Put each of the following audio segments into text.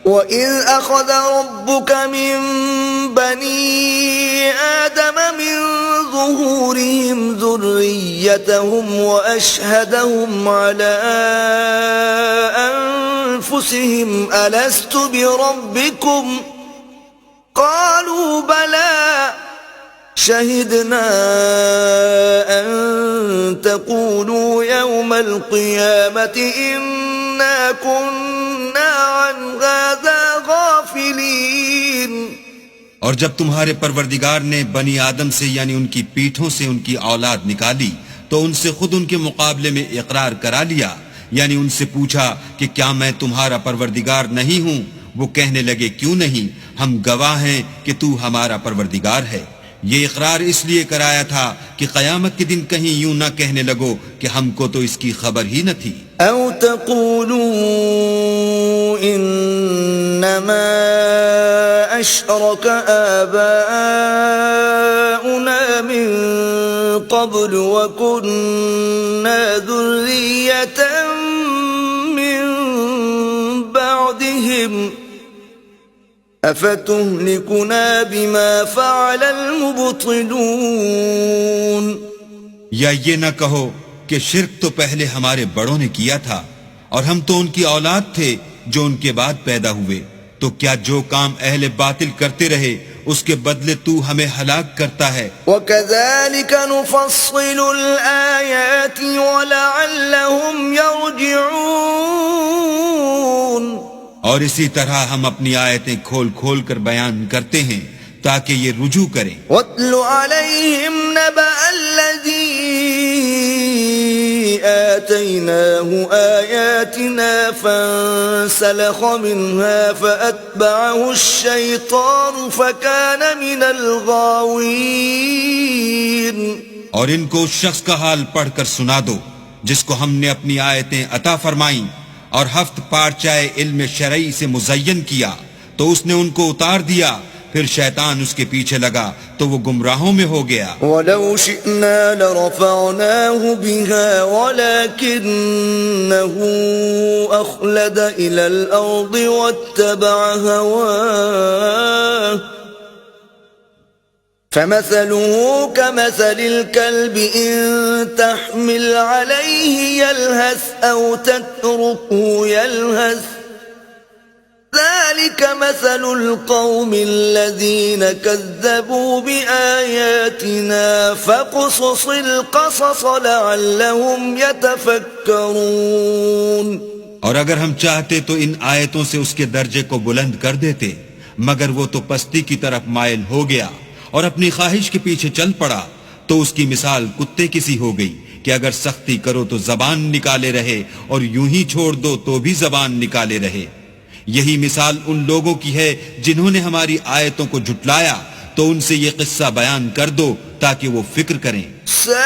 وَإِذْ أَخَذَ رَبُّكَ مِنْ بَنِي آدَمَ مِنْ ظُهُورِهِمْ ذُرِّيَّتَهُمْ وَأَشْهَدَهُمْ عَلَى أَنفُسِهِمْ أَلَسْتُ بِرَبِّكُمْ قَالُوا بَلَى شَهِدْنَا أَن تَقُولُوا يَوْمَ الْقِيَامَةِ إِنَّا كُنَّا عَنْ هَذَا غَافِلِينَ۔ اور جب تمہارے پروردگار نے بنی آدم سے یعنی ان کی پیٹھوں سے ان کی اولاد نکالی تو ان سے خود ان کے مقابلے میں اقرار کرا لیا، یعنی ان سے پوچھا کہ کیا میں تمہارا پروردگار نہیں ہوں؟ وہ کہنے لگے کیوں نہیں، ہم گواہ ہیں کہ تو ہمارا پروردگار ہے۔ یہ اقرار اس لیے کرایا تھا کہ قیامت کے دن کہیں یوں نہ کہنے لگو کہ ہم کو تو اس کی خبر ہی نہ تھی۔ او تقولوا انما اشرك آباؤنا من قبل وكنا ذرية من بعدهم افتهلكنا بما فعل المبطلون۔ یا یہ نہ کہو کہ شرک تو پہلے ہمارے بڑوں نے کیا تھا اور ہم تو ان کی اولاد تھے جو ان کے بعد پیدا ہوئے، تو کیا جو کام اہل باطل کرتے رہے اس کے بدلے تو ہمیں ہلاک کرتا ہے؟ وَكَذَلِكَ نُفَصِّلُ الْآيَاتِ وَلَعَلَّهُمْ يَرْجِعُونَ۔ اور اسی طرح ہم اپنی آیتیں کھول کھول کر بیان کرتے ہیں تاکہ یہ رجوع کریں۔ وَاتْلُ عَلَيْهِمْ نَبَأَ الَّذِي آتَيْنَاهُ آيَاتِنَا فَانسَلَخَ مِنْهَا فَأَتْبَعَهُ الشَّيْطَانُ فَكَانَ مِنَ الْغَاوِينَ۔ اور ان کو اس شخص کا حال پڑھ کر سنا دو جس کو ہم نے اپنی آیتیں عطا فرمائیں اور ہفت پارچائے علم شرعی سے مزین کیا تو اس نے ان کو اتار دیا، پھر شیطان اس کے پیچھے لگا تو وہ گمراہوں میں ہو گیا۔ وَلَوْ شِئْنَا لَرَفَعْنَاهُ بِهَا وَلَكِنَّهُ أَخْلَدَ إِلَى الْأَرْضِ وَاتَّبَعَ هَوَاهُ فَمَثَلُهُ كَمَثَلِ الْكَلْبِ إِن تَحْمِلْ عَلَيْهِ يَلْهَثْ أَوْ تَتْرُكْهُ يَلْهَثْ ذَلِكَ مَثَلُ الْقَوْمِ الَّذِينَ كَذَّبُوا بِآيَاتِنَا فَاقْصُصِ الْقَصَصَ لَعَلَّهُمْ يَتَفَكَّرُونَ۔ اور اگر ہم چاہتے تو ان آیتوں سے اس کے درجے کو بلند کر دیتے، مگر وہ تو پستی کی طرف مائل ہو گیا اور اپنی خواہش کے پیچھے چل پڑا، تو اس کی مثال کتے کی سی ہو گئی کہ اگر سختی کرو تو زبان نکالے رہے اور یوں ہی چھوڑ دو تو بھی زبان نکالے رہے۔ یہی مثال ان لوگوں کی ہے جنہوں نے ہماری آیتوں کو جھٹلایا، تو ان سے یہ قصہ بیان کر دو تاکہ وہ فکر کریں۔ ساء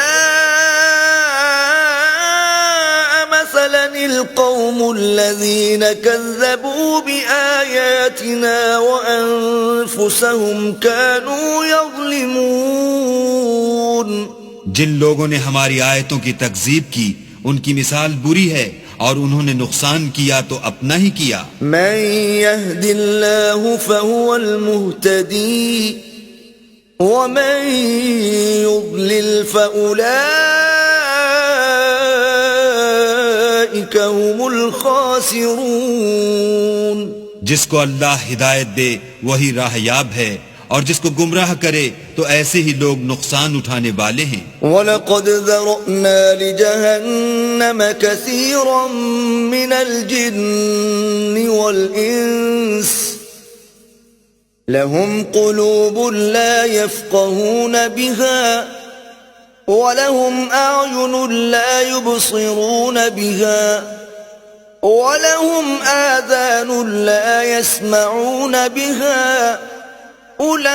مثلا القوم الذين كذبوا بآياتنا وأنفسهم كانوا يظلمون۔ جن لوگوں نے ہماری آیتوں کی تکذیب کی ان کی مثال بری ہے اور انہوں نے نقصان کیا تو اپنا ہی کیا۔ من يهد الله فهو المهتدي ومن يضلل فأولئك هم الخاسرون۔ جس کو اللہ ہدایت دے وہی راہ یاب ہے اور جس کو گمراہ کرے تو ایسے ہی لوگ نقصان اٹھانے والے ہیں۔ وَلَقَدْ ذَرَأْنَا لِجَهَنَّمَ كَثِيرًا مِنَ الْجِنِّ وَالْإِنسِ لَهُمْ قُلُوبٌ لَا يَفْقَهُونَ بِهَا وَلَهُمْ أَعْيُنٌ لَا يُبْصِرُونَ بِهَا وَلَهُمْ آذَانٌ لَا يَسْمَعُونَ بِهَا أولئك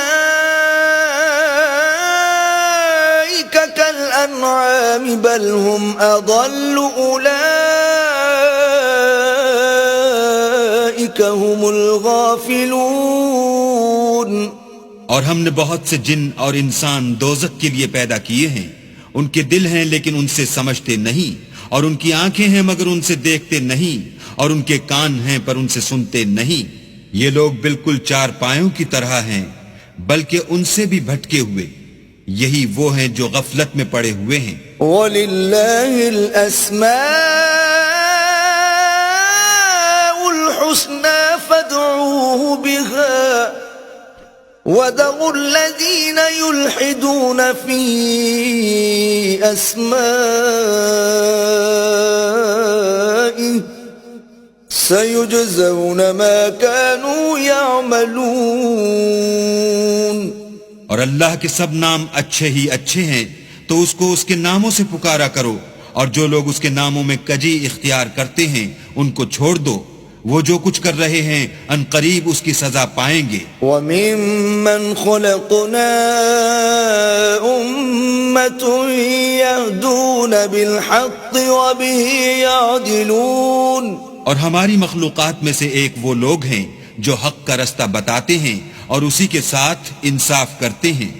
كالأنعام بل هم أضل أولئك هم الغافلون۔ اور ہم نے بہت سے جن اور انسان دوزخ کے لیے پیدا کیے ہیں، ان کے دل ہیں لیکن ان سے سمجھتے نہیں، اور ان کی آنکھیں ہیں مگر ان سے دیکھتے نہیں، اور ان کے کان ہیں پر ان سے سنتے نہیں۔ یہ لوگ بالکل چار پایوں کی طرح ہیں بلکہ ان سے بھی بھٹکے ہوئے. یہی وہ ہیں جو غفلت میں پڑے ہوئے ہیں. وَلِلَّهِ الْأَسْمَاءُ الْحُسْنَى فَادْعُوهُ بِهَا وَذَرُوا الَّذِينَ يُلْحِدُونَ فِي أَسْمَائِهِ سَيُجْزَوْنَ مَا كَانُوا يَعْمَلُونَ. اور اللہ کے سب نام اچھے ہی اچھے ہیں تو اس کو اس کے ناموں سے پکارا کرو، اور جو لوگ اس کے ناموں میں کجی اختیار کرتے ہیں ان کو چھوڑ دو. وہ جو کچھ کر رہے ہیں ان قریب اس کی سزا پائیں گے. وَمِمَّنْ خَلَقْنَا أُمَّةٌ يَهْدُونَ بِالْحَقِّ وَبِهِ يَعْدِلُونَ. اور ہماری مخلوقات میں سے ایک وہ لوگ ہیں جو حق کا رستہ بتاتے ہیں اور اسی کے ساتھ انصاف کرتے ہیں.